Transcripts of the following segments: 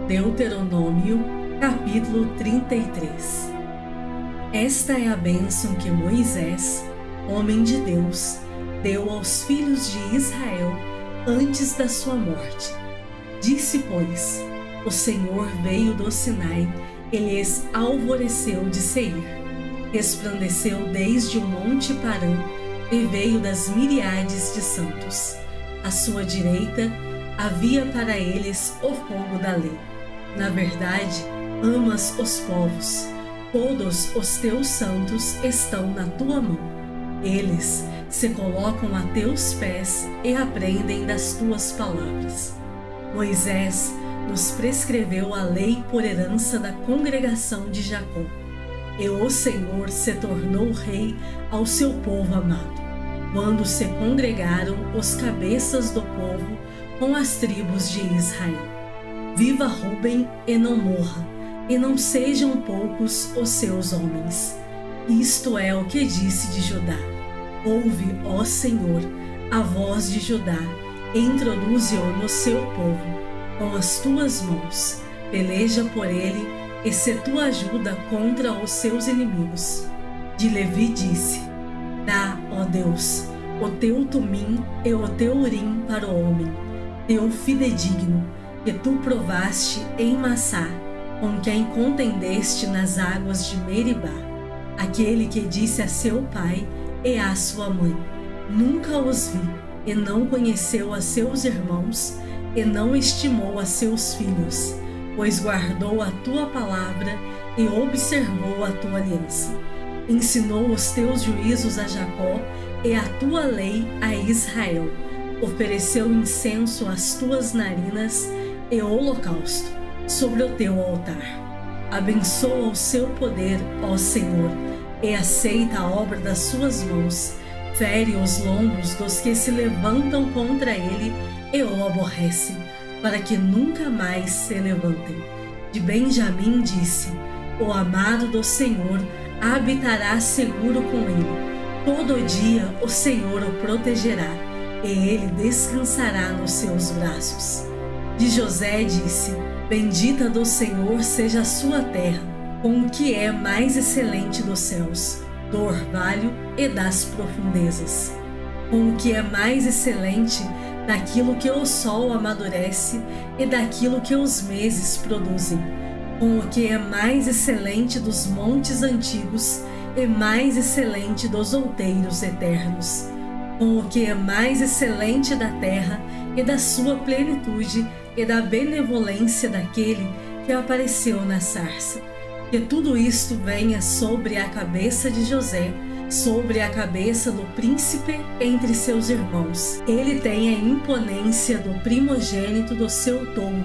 Deuteronômio, capítulo 33. Esta é a bênção que Moisés, homem de Deus, deu aos filhos de Israel antes da sua morte. Disse, pois, o Senhor veio do Sinai e lhes alvoreceu de Seir. Resplandeceu desde o monte Parã e veio das miríades de santos. À sua direita havia para eles o fogo da lei. Na verdade, amas os povos, todos os teus santos estão na tua mão. Eles se colocam a teus pés e aprendem das tuas palavras. Moisés nos prescreveu a lei por herança da congregação de Jacó. E o Senhor se tornou rei ao seu povo amado, quando se congregaram os cabeças do povo com as tribos de Israel. Viva Ruben e não morra, e não sejam poucos os seus homens. Isto é o que disse de Judá. Ouve, ó Senhor, a voz de Judá, e introduze-o no seu povo. Com as tuas mãos, peleja por ele, e se tua ajuda contra os seus inimigos. De Levi disse: Dá, ó Deus, o teu tumim e o teu urim para o homem, teu fidedigno, que tu provaste em Massá, com quem contendeste nas águas de Meribá, aquele que disse a seu pai e à sua mãe: Nunca os vi, e não conheceu a seus irmãos, e não estimou a seus filhos, pois guardou a tua palavra e observou a tua aliança. Ensinou os teus juízos a Jacó e a tua lei a Israel. Ofereceu incenso às tuas narinas e holocausto sobre o teu altar. Abençoa o seu poder, ó Senhor, e aceita a obra das suas mãos. Fere os lombos dos que se levantam contra ele e o aborrece, para que nunca mais se levantem. De Benjamim disse: O amado do Senhor habitará seguro com ele. Todo dia o Senhor o protegerá, e ele descansará nos seus braços. De José disse: Bendita do Senhor seja a sua terra, com o que é mais excelente dos céus, do orvalho e das profundezas. Com o que é mais excelente daquilo que o sol amadurece e daquilo que os meses produzem. Com o que é mais excelente dos montes antigos e mais excelente dos outeiros eternos. Com o que é mais excelente da terra e da sua plenitude e da benevolência daquele que apareceu na sarça. Que tudo isto venha sobre a cabeça de José, sobre a cabeça do príncipe entre seus irmãos. Ele tem a imponência do primogênito do seu touro,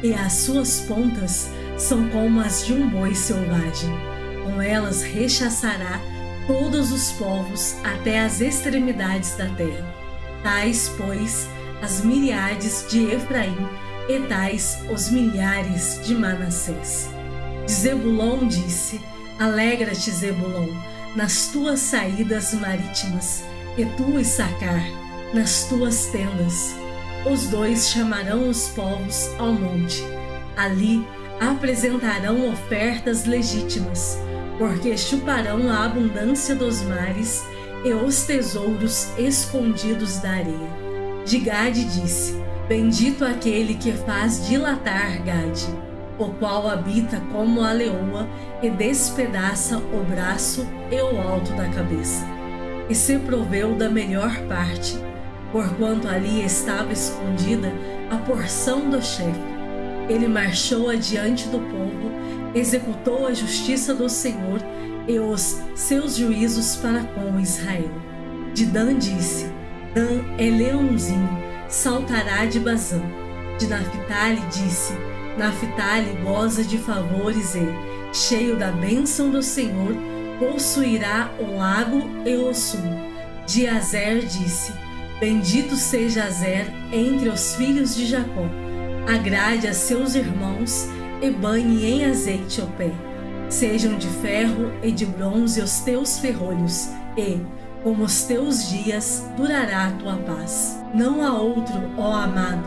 e as suas pontas são como as de um boi selvagem. Com elas rechaçará todos os povos até as extremidades da terra. Tais, pois, as miríades de Efraim, e tais os milhares de Manassés. De Zebulon disse: Alegra-te, Zebulon, nas tuas saídas marítimas, e tu, Issacar, nas tuas tendas. Os dois chamarão os povos ao monte. Ali apresentarão ofertas legítimas, porque chuparão a abundância dos mares e os tesouros escondidos da areia. De Gade disse: Bendito aquele que faz dilatar Gade, o qual habita como a leoa e despedaça o braço e o alto da cabeça. E se proveu da melhor parte, porquanto ali estava escondida a porção do chefe. Ele marchou adiante do povo, executou a justiça do Senhor e os seus juízos para com Israel. De Dan disse: Dan é leãozinho, saltará de Bazã. De Naphtali disse: Naphtali goza de favores e, cheio da bênção do Senhor, possuirá o lago e o sul. De Azer disse: Bendito seja Azer entre os filhos de Jacó. Agrade a seus irmãos e banhe em azeite o pé. Sejam de ferro e de bronze os teus ferrolhos, e, como os teus dias, durará a tua paz. Não há outro, ó amado,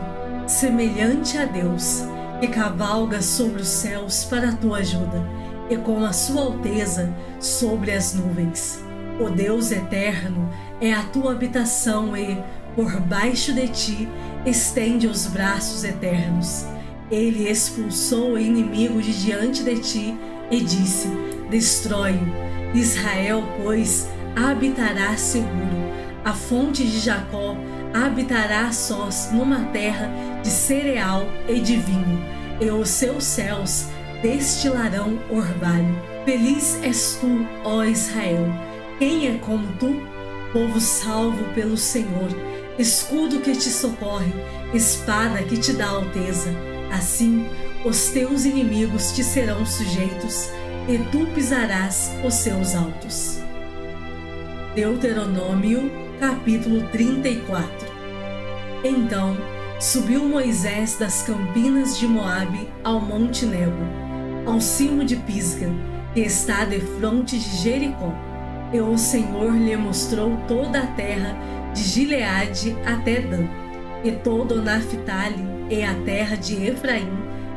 semelhante a Deus, que cavalga sobre os céus para a tua ajuda, e com a sua alteza sobre as nuvens. O Deus eterno é a tua habitação e, por baixo de ti, estende os braços eternos. Ele expulsou o inimigo de diante de ti e disse: destrói-o. Israel, pois, habitará seguro. A fonte de Jacó habitará sós numa terra de cereal e de vinho, e os seus céus destilarão orvalho. Feliz és tu, ó Israel! Quem é como tu? Povo salvo pelo Senhor, escudo que te socorre, espada que te dá alteza. Assim, os teus inimigos te serão sujeitos, e tu pisarás os seus altos. Deuteronômio, capítulo 34. Então, subiu Moisés das campinas de Moabe ao monte Nebo, ao cimo de Pisga, que está defronte de Jericó. E o Senhor lhe mostrou toda a terra de Gileade até Dan, e todo o Naphtali, e a terra de Efraim,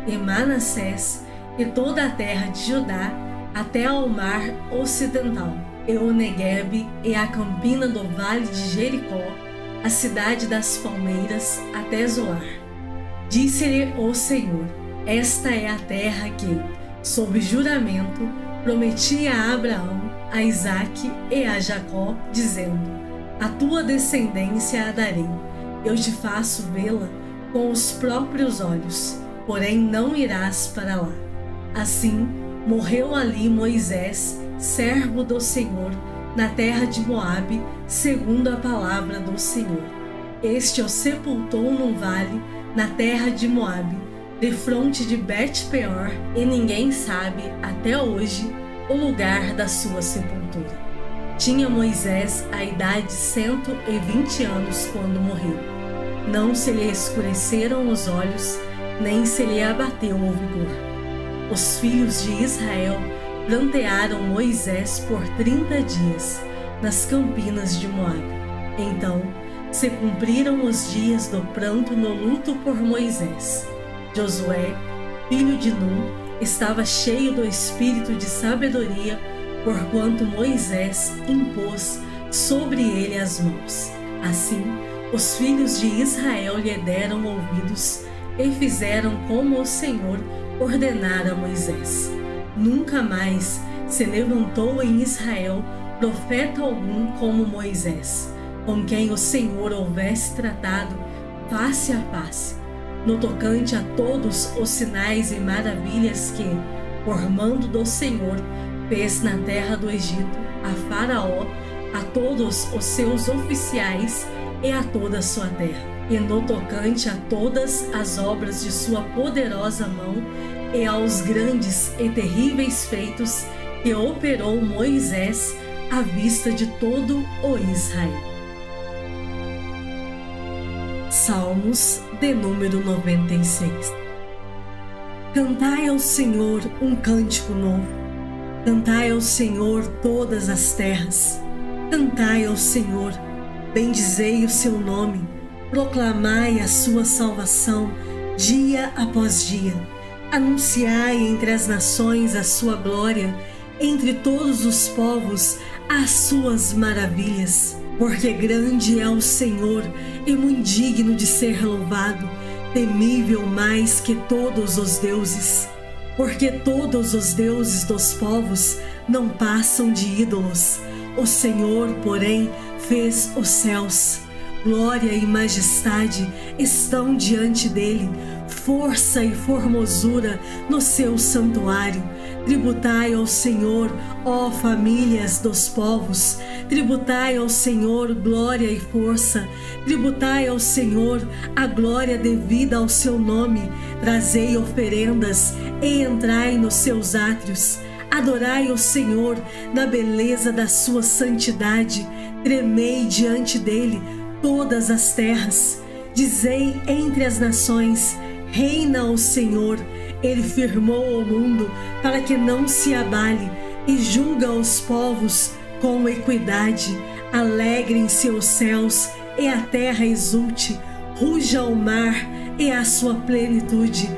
e Manassés, e toda a terra de Judá, até ao mar ocidental, e o Neguebe, e a campina do vale de Jericó, a cidade das palmeiras, até Zoar. Disse-lhe o Senhor: esta é a terra que, sob juramento, prometi a Abraão, a Isaque e a Jacó, dizendo: a tua descendência a darei. Eu te faço vê-la com os próprios olhos, porém não irás para lá. Assim, morreu ali Moisés, servo do Senhor, na terra de Moabe, segundo a palavra do Senhor. Este o sepultou num vale, na terra de Moabe, defronte de Bet-peor, e ninguém sabe, até hoje, o lugar da sua sepultura. Tinha Moisés a idade de 120 anos quando morreu. Não se lhe escureceram os olhos, nem se lhe abateu o vigor. Os filhos de Israel prantearam Moisés por 30 dias, nas campinas de Moabe. Então se cumpriram os dias do pranto no luto por Moisés. Josué, filho de Nun, estava cheio do espírito de sabedoria, porquanto Moisés impôs sobre ele as mãos. Assim, os filhos de Israel lhe deram ouvidos e fizeram como o Senhor ordenara a Moisés. Nunca mais se levantou em Israel profeta algum como Moisés, com quem o Senhor houvesse tratado face a face, no tocante a todos os sinais e maravilhas que, por mando do Senhor, fez na terra do Egito, a Faraó, a todos os seus oficiais e a toda a sua terra, e no tocante a todas as obras de sua poderosa mão e aos grandes e terríveis feitos que operou Moisés à vista de todo o Israel. Salmos de número 96. Cantai ao Senhor um cântico novo. Cantai ao Senhor todas as terras. Cantai ao Senhor, bendizei o seu nome, proclamai a sua salvação dia após dia. Anunciai entre as nações a sua glória, entre todos os povos as suas maravilhas. Porque grande é o Senhor e muito digno de ser louvado, temível mais que todos os deuses. Porque todos os deuses dos povos não passam de ídolos. O Senhor, porém, fez os céus. Glória e majestade estão diante dele, força e formosura no seu santuário. Tributai ao Senhor, ó famílias dos povos, tributai ao Senhor glória e força, tributai ao Senhor a glória devida ao seu nome, trazei oferendas e entrai nos seus átrios. Adorai o Senhor na beleza da sua santidade, tremei diante dele todas as terras. Dizei entre as nações: reina o Senhor. Ele firmou o mundo para que não se abale e julga os povos com equidade. Alegrem-se os céus e a terra exulte, ruja o mar e a sua plenitude,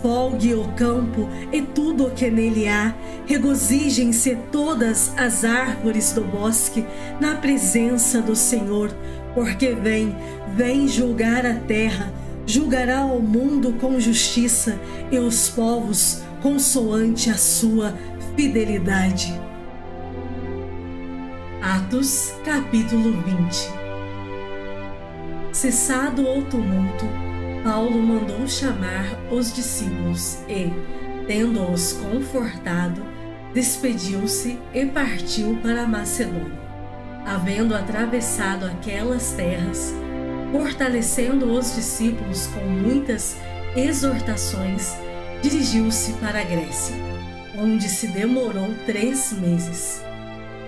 Folgue o campo e tudo o que nele há, regozijem-se todas as árvores do bosque na presença do Senhor, porque vem julgar a terra, julgará o mundo com justiça e os povos consoante a sua fidelidade. Atos, capítulo 20. Cessado o tumulto, Paulo mandou chamar os discípulos e, tendo-os confortado, despediu-se e partiu para a Macedônia. Havendo atravessado aquelas terras, fortalecendo os discípulos com muitas exortações, dirigiu-se para a Grécia, onde se demorou 3 meses.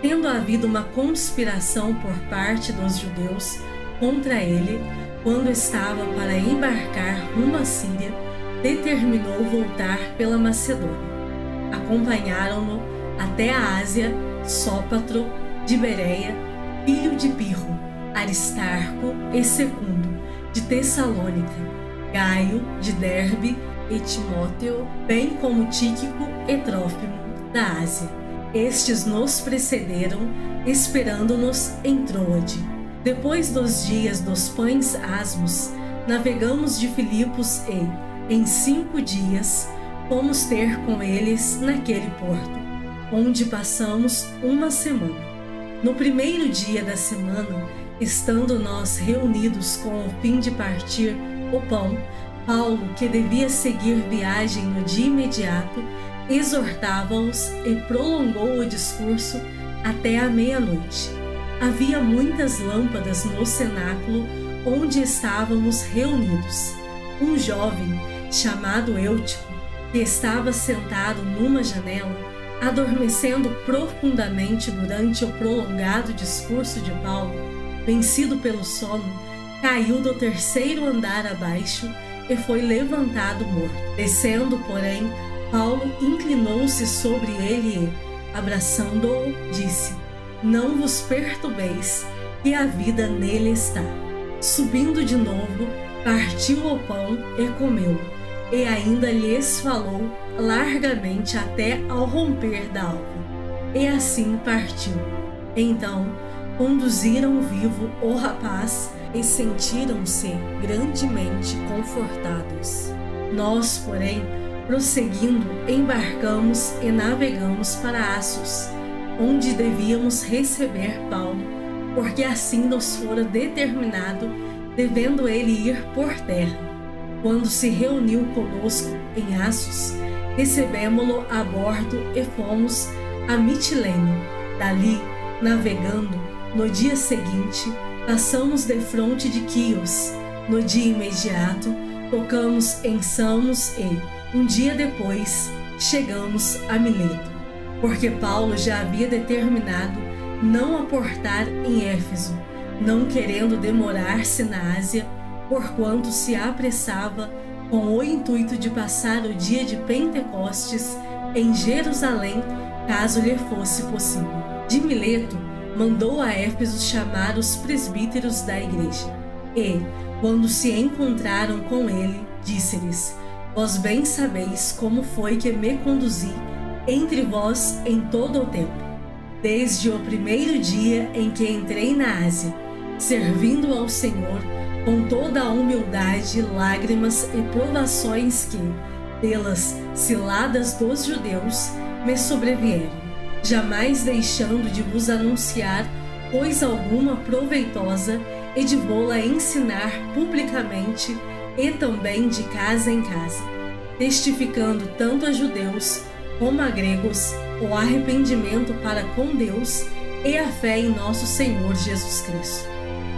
Tendo havido uma conspiração por parte dos judeus contra ele, quando estava para embarcar rumo à Síria, determinou voltar pela Macedônia. Acompanharam-no até a Ásia Sópatro de Bereia, filho de Pirro, Aristarco e Segundo, de Tessalônica, Gaio, de Derbe e Timóteo, bem como Tíquico e Trófimo, da Ásia. Estes nos precederam, esperando-nos em Troade. Depois dos dias dos pães asmos, navegamos de Filipos e, em 5 dias, fomos ter com eles naquele porto, onde passamos uma semana. No primeiro dia da semana, estando nós reunidos com o fim de partir o pão, Paulo, que devia seguir viagem no dia imediato, exortava-os e prolongou o discurso até a meia-noite. Havia muitas lâmpadas no cenáculo onde estávamos reunidos. Um jovem, chamado Eutico, que estava sentado numa janela, adormecendo profundamente durante o prolongado discurso de Paulo, vencido pelo sono, caiu do 3º andar abaixo e foi levantado morto. Descendo, porém, Paulo inclinou-se sobre ele e, abraçando-o, disse: Não vos perturbeis, que a vida nele está. Subindo de novo, partiu o pão e comeu, e ainda lhes falou largamente até ao romper da alva. E assim partiu. Então, conduziram vivo o rapaz e sentiram-se grandemente confortados. Nós, porém, prosseguindo, embarcamos e navegamos para Assos, onde devíamos receber Paulo, porque assim nos fora determinado, devendo ele ir por terra. Quando se reuniu conosco em Assos, recebemo-lo a bordo e fomos a Mitilene. Dali, navegando, no dia seguinte, passamos defronte de Quios. No dia imediato, tocamos em Samos e, um dia depois, chegamos a Mileto, porque Paulo já havia determinado não aportar em Éfeso, não querendo demorar-se na Ásia, porquanto se apressava com o intuito de passar o dia de Pentecostes em Jerusalém, caso lhe fosse possível. De Mileto, mandou a Éfeso chamar os presbíteros da igreja, e, quando se encontraram com ele, disse-lhes: Vós bem sabeis como foi que me conduzi entre vós em todo o tempo, desde o primeiro dia em que entrei na Ásia, servindo ao Senhor com toda a humildade, lágrimas e provações que, pelas ciladas dos judeus, me sobrevieram, jamais deixando de vos anunciar coisa alguma proveitosa e de vô-la ensinar publicamente e também de casa em casa, testificando tanto a judeus como a gregos o arrependimento para com Deus e a fé em nosso Senhor Jesus Cristo.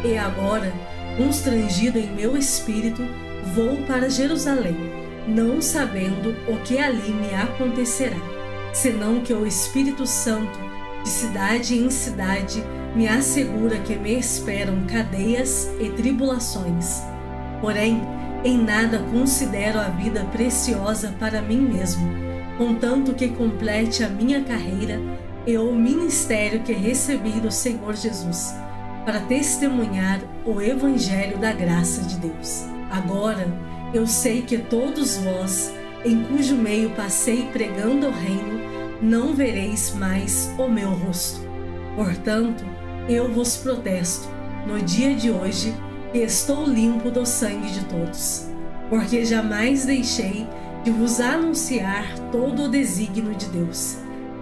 E agora, constrangido em meu espírito, vou para Jerusalém, não sabendo o que ali me acontecerá, senão que o Espírito Santo, de cidade em cidade, me assegura que me esperam cadeias e tribulações. Porém, em nada considero a vida preciosa para mim mesmo, contanto que complete a minha carreira e o ministério que recebi do Senhor Jesus, para testemunhar o Evangelho da graça de Deus. Agora, eu sei que todos vós, em cujo meio passei pregando o reino, não vereis mais o meu rosto. Portanto, eu vos protesto, no dia de hoje, que estou limpo do sangue de todos, porque jamais deixei de vos anunciar todo o desígnio de Deus.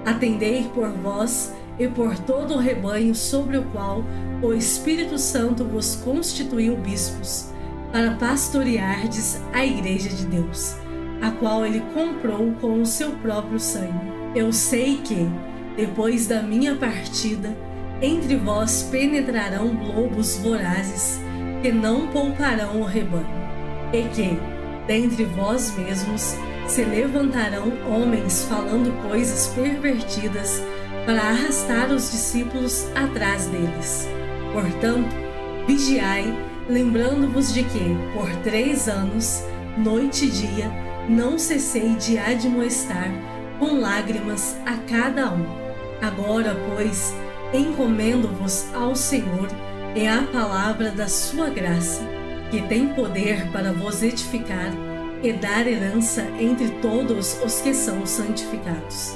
Atendei por vós e por todo o rebanho sobre o qual o Espírito Santo vos constituiu bispos, para pastoreardes a igreja de Deus, a qual ele comprou com o seu próprio sangue. Eu sei que, depois da minha partida, entre vós penetrarão lobos vorazes, que não pouparão o rebanho, e que, dentre vós mesmos, se levantarão homens falando coisas pervertidas para arrastar os discípulos atrás deles. Portanto, vigiai, lembrando-vos de que, por 3 anos, noite e dia, não cessei de admoestar com lágrimas a cada um. Agora, pois, encomendo-vos ao Senhor e à palavra da sua graça, que tem poder para vos edificar e dar herança entre todos os que são santificados.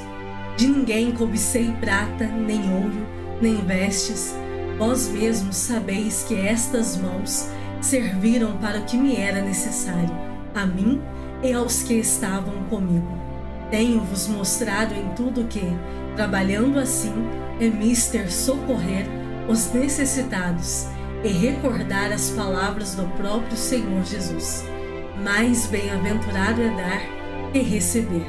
De ninguém cobicei prata, nem ouro, nem vestes. Vós mesmos sabeis que estas mãos serviram para o que me era necessário, a mim e aos que estavam comigo. Tenho-vos mostrado em tudo que, trabalhando assim, é mister socorrer os necessitados e recordar as palavras do próprio Senhor Jesus. Mais bem-aventurado é dar que receber.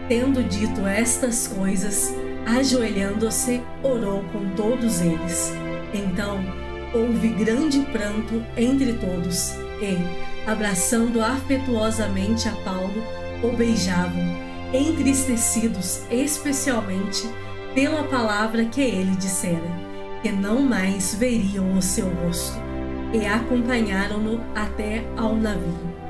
Tendo dito estas coisas, ajoelhando-se, orou com todos eles. Então, houve grande pranto entre todos e, abraçando afetuosamente a Paulo, o beijavam, entristecidos especialmente pela palavra que ele dissera, que não mais veriam o seu rosto, e acompanharam-no até ao navio.